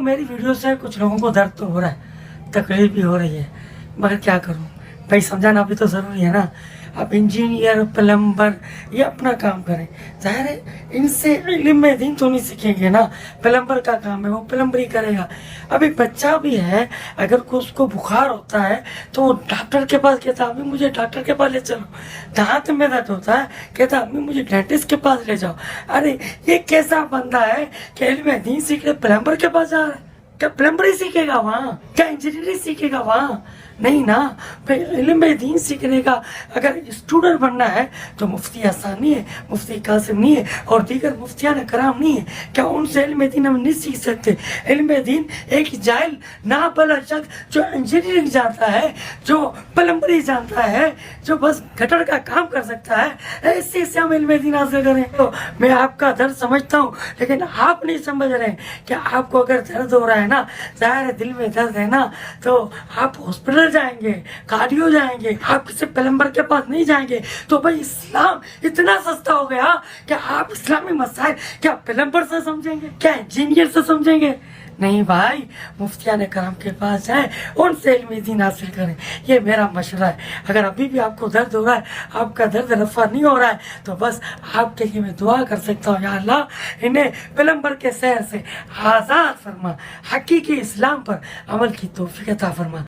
मेरी वीडियो से कुछ लोगों को दर्द तो हो रहा है, तकलीफ भी हो रही है, मगर क्या करूं भाई, समझाना भी तो ज़रूरी है ना। अब इंजीनियर प्लम्बर ये अपना काम करें, ज़ाहिर है इनसे इल्म दीन तो नहीं सीखेंगे ना। प्लम्बर का काम है वो प्लम्बरी करेगा। अब एक बच्चा भी है, अगर उसको बुखार होता है तो वो डॉक्टर के पास कहता है अम्मी मुझे डॉक्टर के पास ले चलो। दांत में दर्द होता है कहता अम्मी मुझे डेंटिस्ट के पास ले जाओ। अरे ये कैसा बंदा है कि इल्म दीन सीखने प्लम्बर के पास जा रहा है? क्या प्लम्बरी सीखेगा वहाँ? क्या इंजीनियरिंग सीखेगा वहाँ? नहीं ना भाई। इल्म दीन सीखने का अगर स्टूडेंट बनना है तो मुफ्ती हसन नहीं है, मुफ्ती कासिम नहीं है और दीगर मुफ्तियान कराम नहीं है, क्या उनसे इल्म दीन हम नहीं सीख सकते? इल्म दीन एक जाहिल नाबालिग शख्स जो इंजीनियरिंग जानता है, जो प्लम्बरी जानता है, जो बस गटर का काम कर सकता है, ऐसे से हम इल्म दीन हासिल करें। तो मैं आपका दर्द समझता हूँ, लेकिन आप नहीं समझ रहे कि आपको अगर दर्द हो रहा है ना, ज़ाहिर है दिल में दर्द है ना, तो आप हॉस्पिटल जाएंगे, कार्डियो जाएंगे, आप किसी प्लम्बर के पास नहीं जाएंगे। तो भाई इस्लाम इतना सस्ता हो गया कि आप इस्लामी मसाइल क्या प्लम्बर से समझेंगे, क्या इंजीनियर से समझेंगे? नहीं भाई, मुफ्तियान करम के पास जाए, उनसे इल्म दीन हासिल करें, ये मेरा मशवरा है। अगर अभी भी आपको दर्द हो रहा है, आपका दर्द रफा नहीं हो रहा है, तो बस आपके लिए मैं दुआ कर सकता हूँ, या अल्लाह इन्हें प्लम्बर के शहर से आज़ाद फरमा, हकीकी इस्लाम पर अमल की तौफीक अता फरमा।